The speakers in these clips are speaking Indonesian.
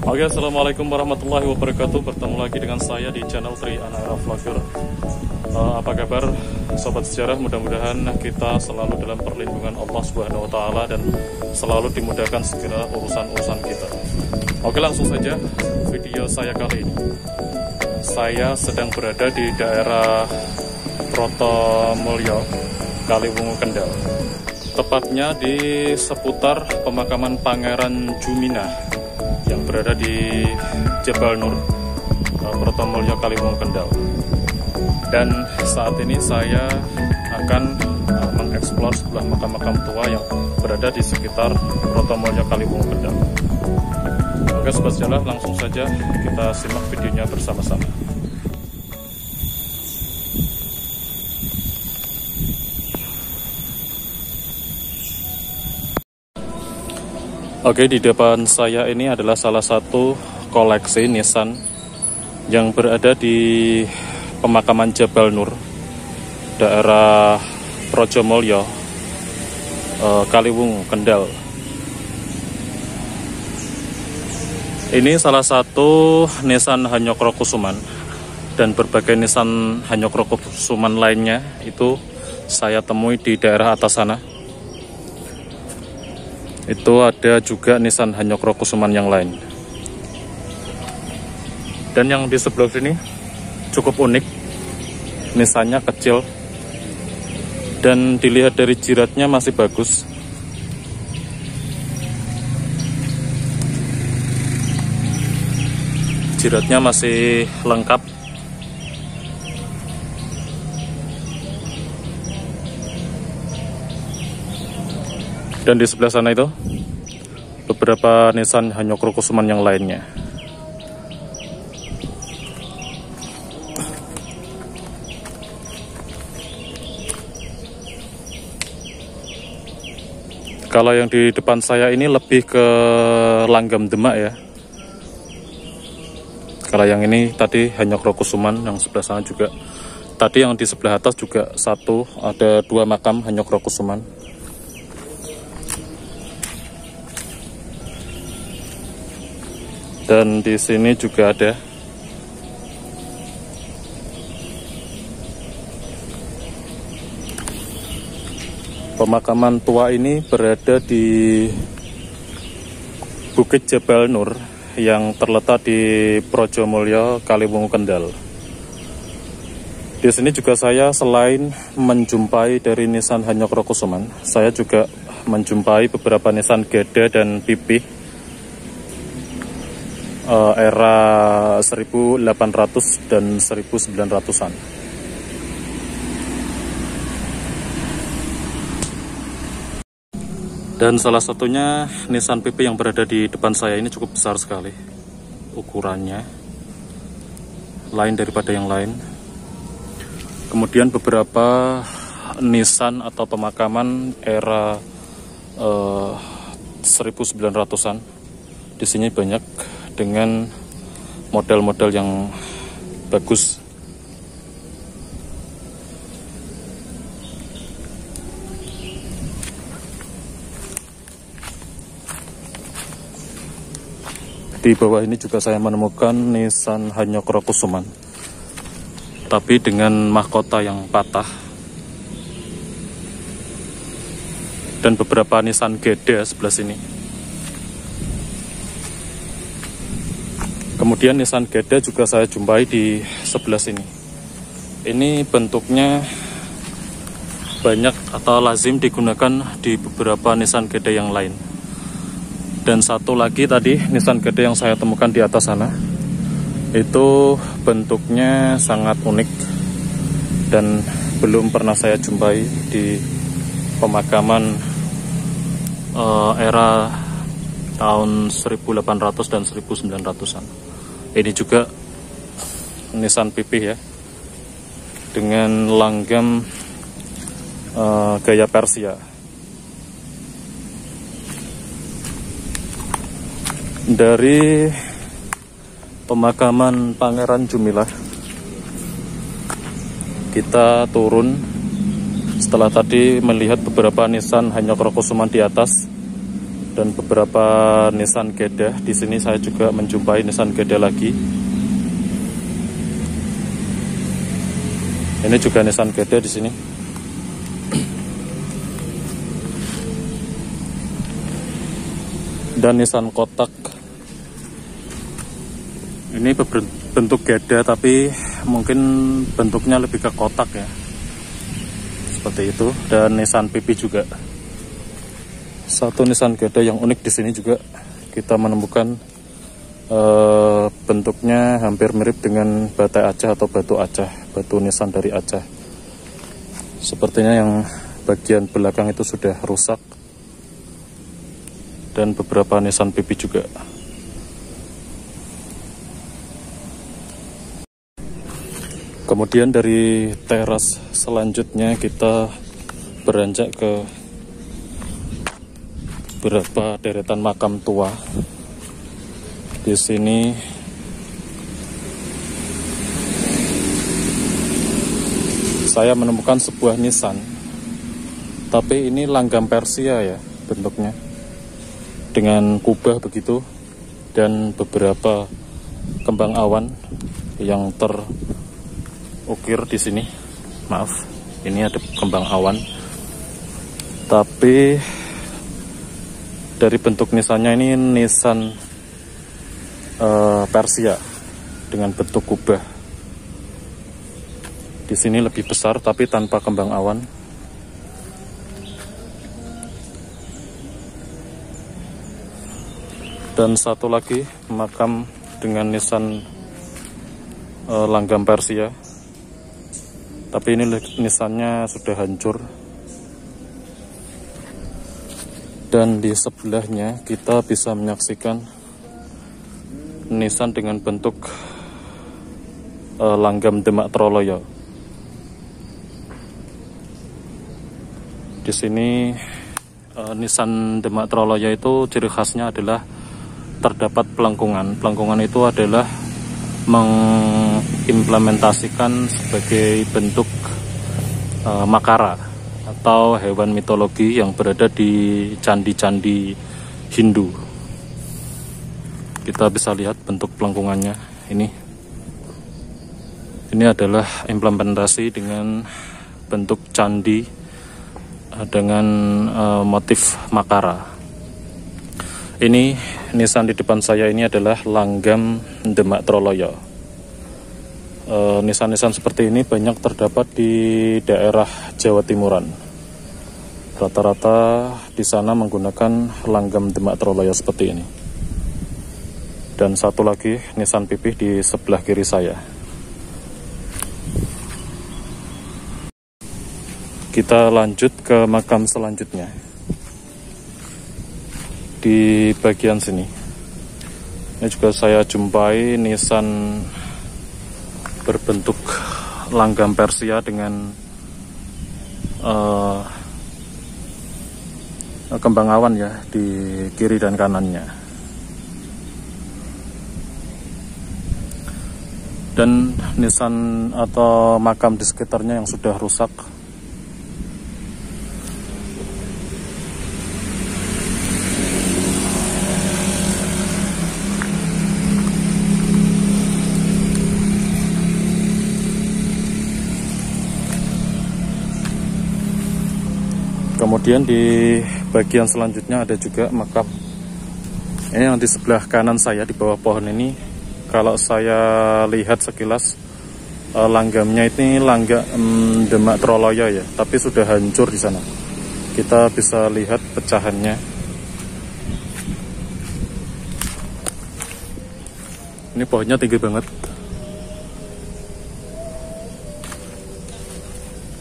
Oke, assalamualaikum warahmatullahi wabarakatuh. Bertemu lagi dengan saya di channel Tri Anaera Vlogger. Apa kabar sobat sejarah? Mudah-mudahan kita selalu dalam perlindungan Allah Subhanahu wa Ta'ala dan selalu dimudahkan segala urusan-urusan kita. Oke, langsung saja video saya kali ini. Saya sedang berada di daerah Protomulyo, Kaliwungu, Kendal. Tepatnya di seputar pemakaman Pangeran Jumina yang berada di Jabal Nur, Protomulyo, Kaliwungu, Kendal. Dan saat ini saya akan mengeksplor sebuah makam-makam tua yang berada di sekitar Protomulyo, Kaliwungu, Kendal. Oke sobat sejarah, langsung saja kita simak videonya bersama-sama. Oke, di depan saya ini adalah salah satu koleksi Nissan yang berada di pemakaman Jabal Nur, daerah Projomulyo, Kaliwungu, Kendal. Ini salah satu Nissan Hanyokro Kusuman, dan berbagai Nissan Hanyokro Kusuman lainnya itu saya temui di daerah atas sana. Itu ada juga Nissan Hanyokro Kusuman yang lain. Dan yang di sebelah sini cukup unik, Nissannya kecil dan dilihat dari jiratnya masih bagus. Jiratnya masih lengkap. Dan di sebelah sana itu beberapa Nissan Hanyokro Kusuman yang lainnya. Kalau yang di depan saya ini lebih ke langgam Demak ya. Kalau yang ini tadi Hanyokro Kusuman, yang sebelah sana juga. Tadi yang di sebelah atas juga ada dua makam Hanyokro Kusuman. Dan di sini juga ada. Pemakaman tua ini berada di Bukit Jabal Nur yang terletak di Projomulyo, Kaliwungu, Kendal. Di sini juga saya selain menjumpai dari Nissan Hanyokro Kusuman, saya juga menjumpai beberapa Nissan Geda dan Pipih era 1800 dan 1900-an. Dan salah satunya Nissan PP yang berada di depan saya ini cukup besar sekali ukurannya, lain daripada yang lain. Kemudian beberapa Nissan atau pemakaman era 1900-an di sini banyak dengan model-model yang bagus. Di bawah ini juga saya menemukan Nissan Hanyokro Kusuman, tapi dengan mahkota yang patah. Dan beberapa Nissan Geda sebelah sini. Kemudian Nissan Geda juga saya jumpai di sebelah sini. Ini bentuknya banyak atau lazim digunakan di beberapa Nissan Geda yang lain. Dan satu lagi tadi Nissan Geda yang saya temukan di atas sana, itu bentuknya sangat unik dan belum pernah saya jumpai di pemakaman era tahun 1800 dan 1900-an. Ini juga Nissan PP ya, dengan langgam gaya Persia. Dari pemakaman Pangeran Jumila kita turun setelah tadi melihat beberapa Nissan Hanyokro Kusuman di atas. dan beberapa Nissan Kedah. Di sini saya juga menjumpai Nissan Kedah lagi. Ini juga Nissan Kedah di sini. Dan Nissan Kotak. Ini bentuk Kedah tapi mungkin bentuknya lebih ke kotak ya. Seperti itu. Dan Nissan PP juga. Satu Nissan Kedah yang unik di sini juga kita menemukan bentuknya hampir mirip dengan batai Aceh atau batu Aceh, batu Nissan dari Aceh. Sepertinya yang bagian belakang itu sudah rusak dan beberapa Nissan PP juga. Kemudian dari teras selanjutnya kita beranjak ke beberapa deretan makam tua. Di sini saya menemukan sebuah Nissan, tapi ini langgam Persia ya bentuknya, dengan kubah begitu dan beberapa kembang awan yang terukir di sini. Maaf, ini ada kembang awan, tapi dari bentuk Nissannya ini Nissan Persia dengan bentuk kubah. Di sini lebih besar tapi tanpa kembang awan. Dan satu lagi makam dengan Nissan langgam Persia, tapi ini Nissannya sudah hancur. Dan di sebelahnya kita bisa menyaksikan Nissan dengan bentuk langgam Demak Troloyo. Di sini Nissan Demak Troloyo itu ciri khasnya adalah terdapat pelengkungan. Pelengkungan itu adalah mengimplementasikan sebagai bentuk makara atau hewan mitologi yang berada di candi-candi Hindu. Kita bisa lihat bentuk pelengkungannya ini. Ini adalah implementasi dengan bentuk candi dengan motif makara. Ini Nissan di depan saya ini adalah langgam Demak Troloyo. Nissan-Nissan seperti ini banyak terdapat di daerah Jawa Timuran. Rata-rata di sana menggunakan langgam Demak Troloyo seperti ini. Dan satu lagi Nissan PP di sebelah kiri saya. Kita lanjut ke makam selanjutnya. Di bagian sini. Ini juga saya jumpai Nissan berbentuk langgam Persia dengan kembang awan ya di kiri dan kanannya. Dan Nissan atau makam di sekitarnya yang sudah rusak. Kemudian di bagian selanjutnya ada juga makam. Ini yang di sebelah kanan saya di bawah pohon ini. Kalau saya lihat sekilas langgamnya ini langgam Demak Troloyo ya, tapi sudah hancur di sana. Kita bisa lihat pecahannya. Ini pohonnya tinggi banget.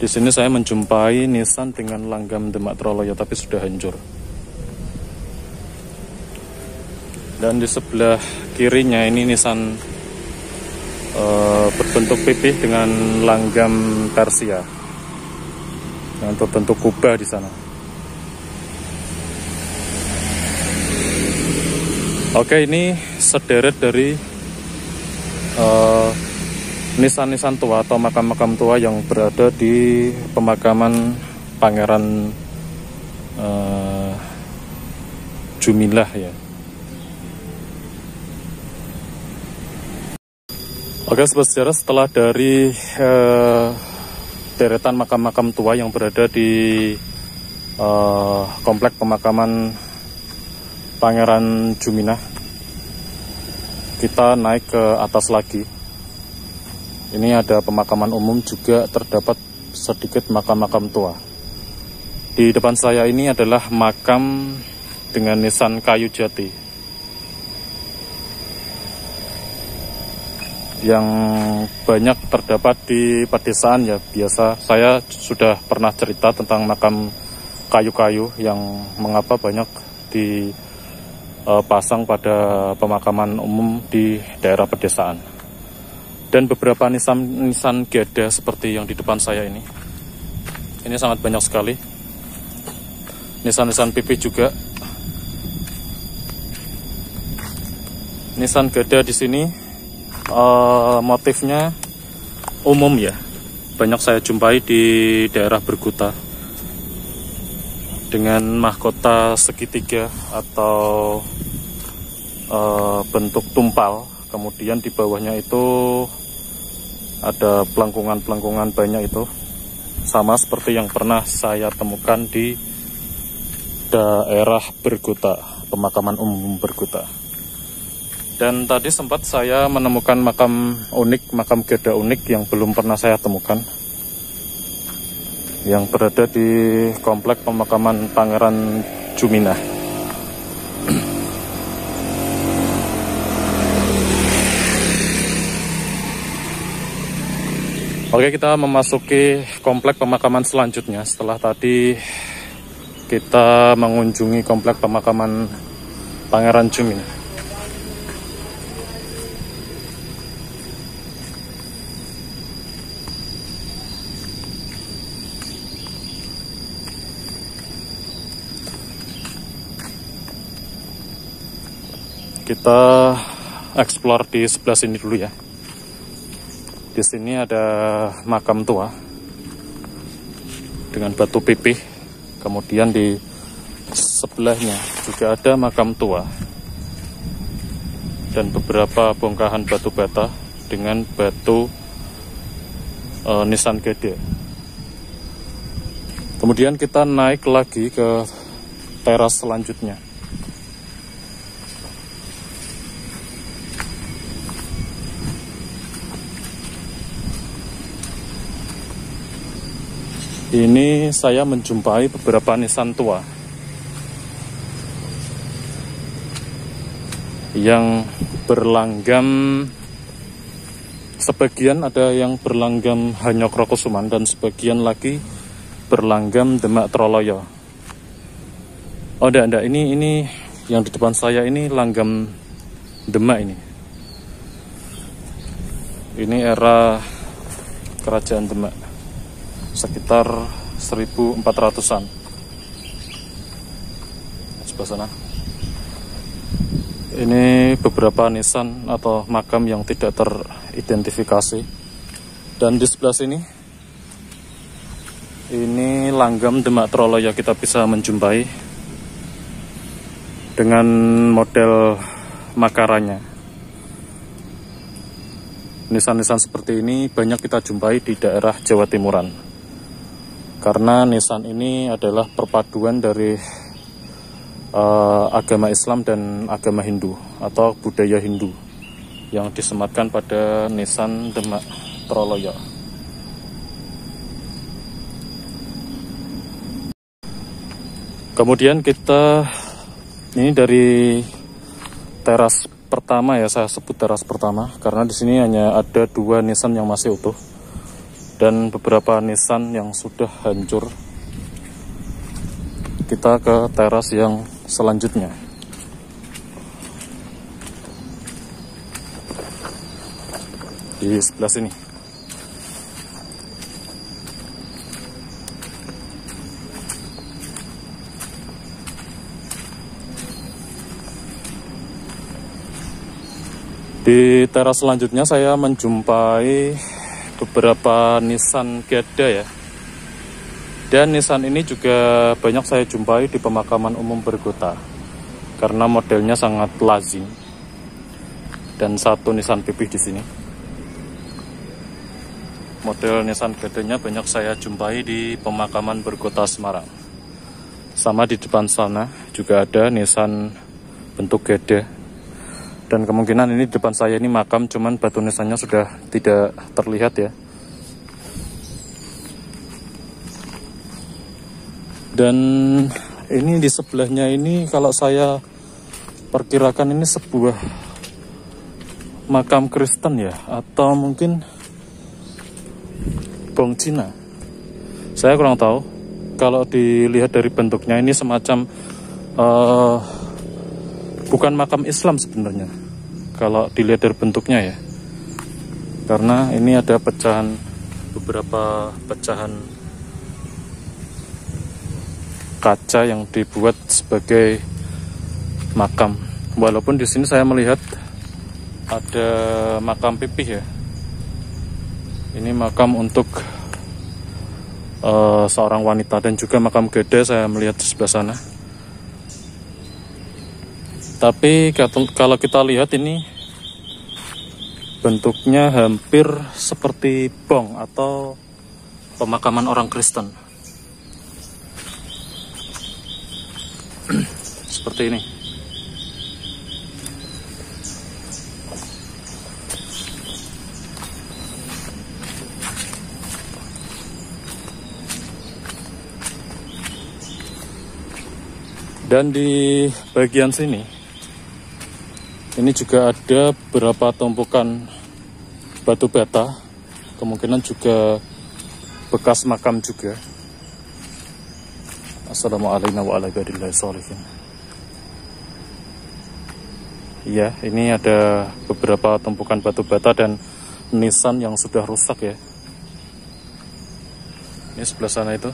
Di sini saya menjumpai Nissan dengan langgam Demak Troloyo tapi sudah hancur. Dan di sebelah kirinya ini Nissan berbentuk pipih dengan langgam Persia yang berbentuk kubah di sana. Oke, ini sederet dari Nissan-Nissan tua atau makam-makam tua yang berada di pemakaman Pangeran Jumilah ya. Oke sobat sejarah, setelah dari deretan makam-makam tua yang berada di komplek pemakaman Pangeran Juminah, kita naik ke atas lagi. Ini ada pemakaman umum, juga terdapat sedikit makam-makam tua. Di depan saya ini adalah makam dengan nisan kayu jati yang banyak terdapat di pedesaan ya. Biasa saya sudah pernah cerita tentang makam kayu-kayu yang mengapa banyak dipasang pada pemakaman umum di daerah pedesaan. Dan beberapa nisan gada seperti yang di depan saya ini sangat banyak sekali. Nisan-nisan pipi juga. Nisan gada di sini motifnya umum ya, banyak saya jumpai di daerah Berguta dengan mahkota segitiga atau bentuk tumpal. Kemudian di bawahnya itu ada pelengkungan-pelengkungan banyak, itu sama seperti yang pernah saya temukan di daerah Berguta, pemakaman umum Berguta. Dan tadi sempat saya menemukan makam unik, makam gada unik yang belum pernah saya temukan, yang berada di komplek pemakaman Pangeran Juminah. Oke, kita memasuki komplek pemakaman selanjutnya. Setelah tadi kita mengunjungi komplek pemakaman Pangeran Juminah. Kita explore di sebelah sini dulu ya. Di sini ada makam tua dengan batu pipih. Kemudian di sebelahnya juga ada makam tua dan beberapa bongkahan batu bata dengan batu nisan gede. Kemudian kita naik lagi ke teras selanjutnya. Ini saya menjumpai beberapa nisan tua yang berlanggam, sebagian ada yang berlanggam Hanyok Rokusuman dan sebagian lagi berlanggam Demak Troloyo. Oh enggak, ini yang di depan saya ini langgam Demak ini. Ini era Kerajaan Demak, sekitar 1400-an. Sebelah sana. Ini beberapa nisan atau makam yang tidak teridentifikasi. Dan di sebelah sini, ini langgam Demak Troloyo, kita bisa menjumpai dengan model makarannya. Nisan-nisan seperti ini banyak kita jumpai di daerah Jawa Timuran. Karena nisan ini adalah perpaduan dari agama Islam dan agama Hindu atau budaya Hindu yang disematkan pada nisan Demak Troloyo. Kemudian kita ini dari teras pertama ya, saya sebut teras pertama karena di sini hanya ada 2 nisan yang masih utuh dan beberapa nisan yang sudah hancur. Kita ke teras yang selanjutnya. Di sebelah sini. Di teras selanjutnya saya menjumpai beberapa nisan gada ya. Dan nisan ini juga banyak saya jumpai di pemakaman umum Berguta. karena modelnya sangat lazim. Dan satu nisan pipih di sini. Model nisan gedenya banyak saya jumpai di pemakaman Berkota Semarang. Sama di depan sana juga ada nisan bentuk gede. Dan kemungkinan ini di depan saya ini makam, cuman batu nisannya sudah tidak terlihat ya. Dan ini di sebelahnya ini kalau saya perkirakan ini sebuah makam Kristen ya, atau mungkin Bong Cina. Saya kurang tahu. Kalau dilihat dari bentuknya ini semacam bukan makam Islam sebenarnya. Kalau dilihat dari bentuknya ya. Karena ini ada beberapa pecahan kaca yang dibuat sebagai makam. Walaupun di sini saya melihat ada makam pipih ya. Ini makam untuk seorang wanita, dan juga makam gede saya melihat di sebelah sana. Tapi kalau kita lihat ini bentuknya hampir seperti bong atau pemakaman orang Kristen. Seperti ini. Dan di bagian sini, ini juga ada beberapa tumpukan batu bata, kemungkinan juga bekas makam juga. Assalamualaikum warahmatullahi wabarakatuh. Ya, ini ada beberapa tumpukan batu bata dan nisan yang sudah rusak ya. Ini sebelah sana itu.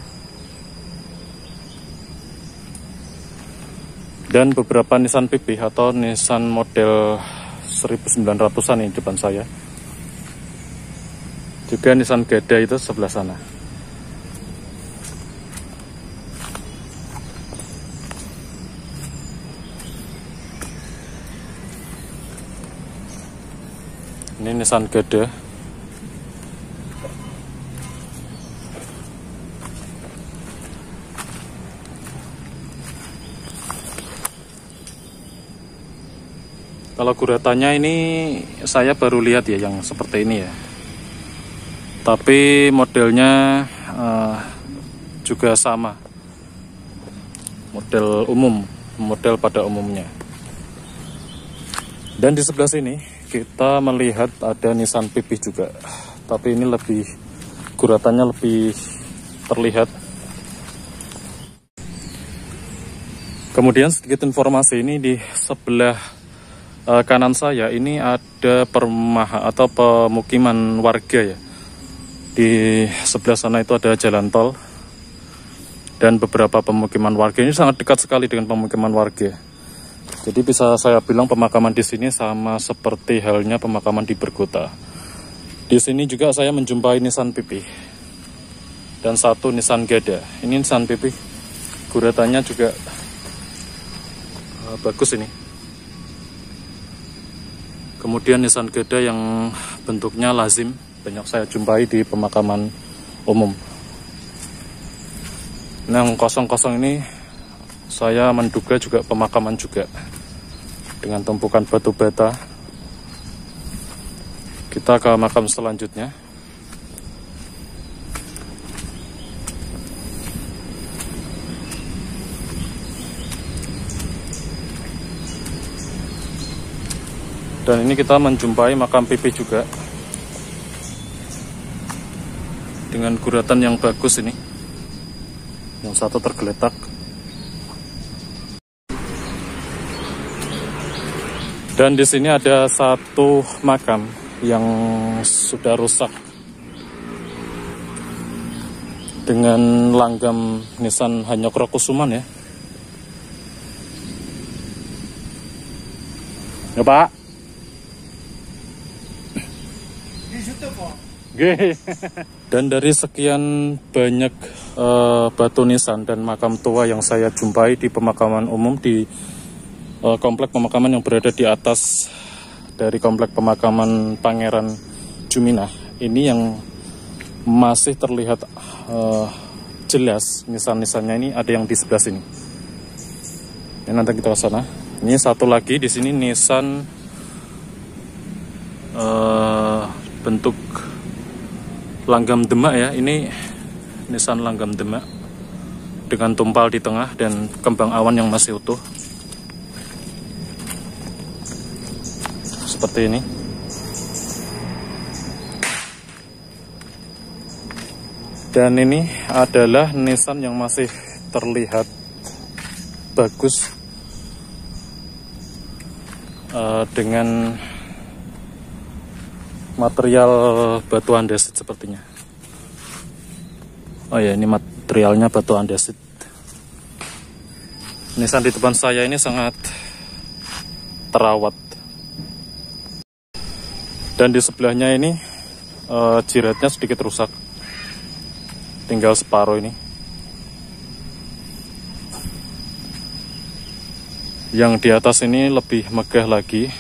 Dan beberapa nisan pipih atau nisan model 1900-an ini depan saya. Juga nisan gede itu sebelah sana. Ini nisan gede. Kalau guratannya ini saya baru lihat ya yang seperti ini ya. Tapi modelnya juga sama. Model umum, model pada umumnya. Dan di sebelah sini kita melihat ada nisan pipih juga. Tapi ini lebih, guratannya lebih terlihat. Kemudian sedikit informasi, ini di sebelah kanan saya ini ada atau pemukiman warga ya. Di sebelah sana itu ada jalan tol dan beberapa pemukiman warga. Ini sangat dekat sekali dengan pemukiman warga. Jadi bisa saya bilang pemakaman di sini sama seperti halnya pemakaman di Berkota. Di sini juga saya menjumpai nisan pipih dan satu nisan geda. Ini nisan pipih, guratannya juga bagus ini. Kemudian nisan geda yang bentuknya lazim, banyak saya jumpai di pemakaman umum. Nah, yang kosong-kosong ini saya menduga juga pemakaman juga, dengan tumpukan batu bata. Kita ke makam selanjutnya. Dan ini kita menjumpai makam pipih juga dengan guratan yang bagus ini. Yang satu tergeletak. Dan di sini ada satu makam yang sudah rusak dengan langgam nisan Hanyokrokusuman ya. Ya Pak. Dan dari sekian banyak batu nisan dan makam tua yang saya jumpai di pemakaman umum di komplek pemakaman yang berada di atas dari komplek pemakaman Pangeran Juminah. Ini yang masih terlihat jelas nisan-nisannya, ini ada yang di sebelah sini. Ini nanti kita ke sana. Ini satu lagi di sini nisan bentuk langgam demak ya. Ini nisan langgam demak dengan tumpal di tengah dan kembang awan yang masih utuh. Seperti ini. Dan ini adalah nisan yang masih terlihat bagus dengan material batu andesit sepertinya. Oh ya, ini materialnya batu andesit. Nisan di depan saya ini sangat terawat. Dan di sebelahnya ini jiratnya sedikit rusak. Tinggal separuh ini. Yang di atas ini lebih megah lagi.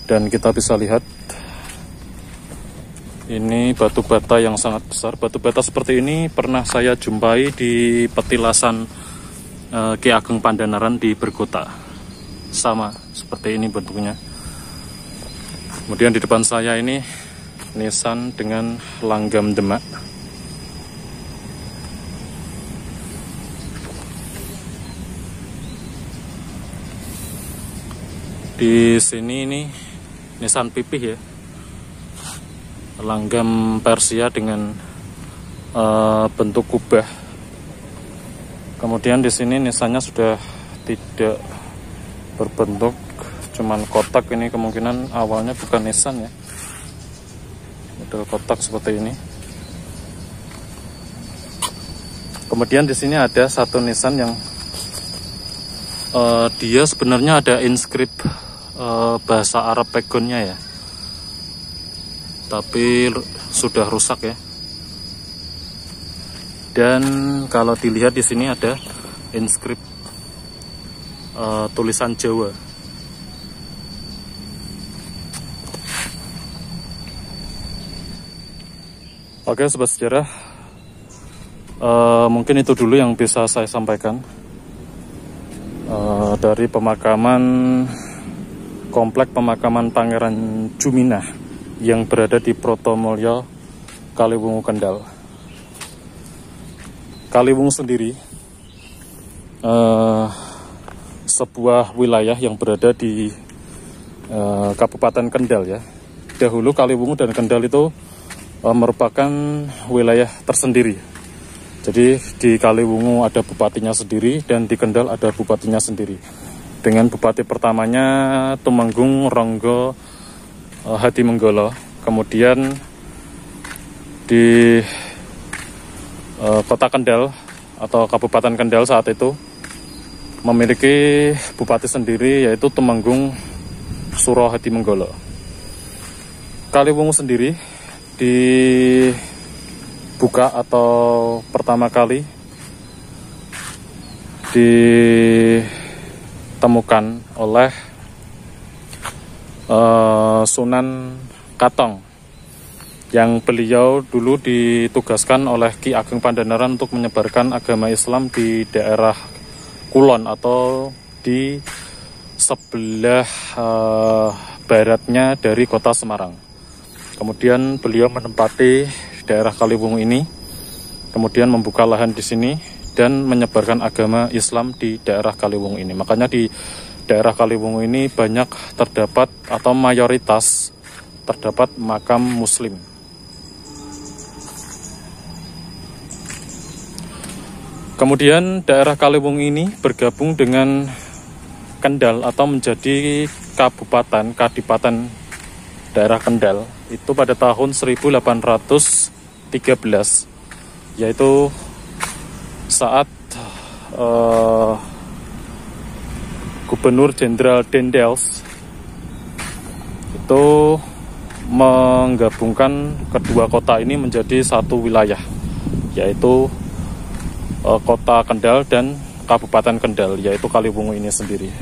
Dan kita bisa lihat ini batu bata yang sangat besar. Batu bata seperti ini pernah saya jumpai di petilasan Ki Ageng Pandanaran di Berkota. Sama seperti ini bentuknya. Kemudian di depan saya ini nisan dengan langgam demak. Di sini ini nisan pipih ya, langgam Persia dengan bentuk kubah. Kemudian di sini nisannya sudah tidak berbentuk, cuman kotak. Ini kemungkinan awalnya bukan nisan ya, model kotak seperti ini. Kemudian di sini ada satu nisan yang dia sebenarnya ada inskrip bahasa Arab pegonnya ya, tapi sudah rusak ya. Dan kalau dilihat di sini ada inskrip tulisan Jawa. Oke sobat sejarah, mungkin itu dulu yang bisa saya sampaikan dari pemakaman komplek pemakaman Pangeran Juminah yang berada di Protomulyo, Kaliwungu, Kendal. Kaliwungu sendiri sebuah wilayah yang berada di Kabupaten Kendal ya. Dahulu Kaliwungu dan Kendal itu merupakan wilayah tersendiri. Jadi di Kaliwungu ada bupatinya sendiri dan di Kendal ada bupatinya sendiri. Dengan bupati pertamanya Tumenggung Ronggo Hadimenggolo. Kemudian di kota Kendal atau Kabupaten Kendal saat itu memiliki bupati sendiri, yaitu Tumenggung Suro Hadimenggolo. Kaliwungu sendiri dibuka atau pertama kali ditemukan oleh Sunan Katong, yang beliau dulu ditugaskan oleh Ki Ageng Pandanaran untuk menyebarkan agama Islam di daerah Kulon atau di sebelah baratnya dari kota Semarang. Kemudian beliau menempati daerah Kaliwungu ini, kemudian membuka lahan di sini dan menyebarkan agama Islam di daerah Kaliwungu ini. Makanya di daerah Kaliwungu ini banyak terdapat atau mayoritas terdapat makam Muslim. Kemudian daerah Kaliwungu ini bergabung dengan Kendal atau menjadi kabupaten, kadipaten daerah Kendal itu pada tahun 1813, yaitu saat Gubernur Jenderal Dendels itu menggabungkan kedua kota ini menjadi satu wilayah, yaitu kota Kendal dan Kabupaten Kendal, yaitu Kaliwungu ini sendiri.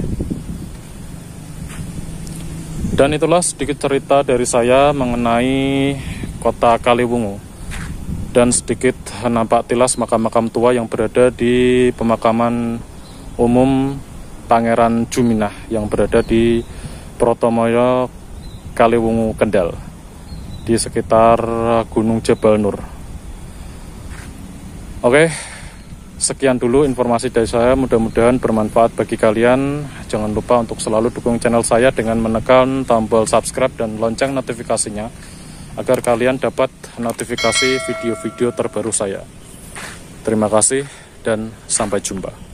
Dan itulah sedikit cerita dari saya mengenai kota Kaliwungu, dan sedikit nampak tilas makam-makam tua yang berada di pemakaman umum Pangeran Juminah yang berada di Protomoyo, Kaliwungu, Kendal, di sekitar Gunung Jabal Nur. Oke, sekian dulu informasi dari saya, mudah-mudahan bermanfaat bagi kalian. Jangan lupa untuk selalu dukung channel saya dengan menekan tombol subscribe dan lonceng notifikasinya, agar kalian dapat notifikasi video-video terbaru saya. Terima kasih dan sampai jumpa.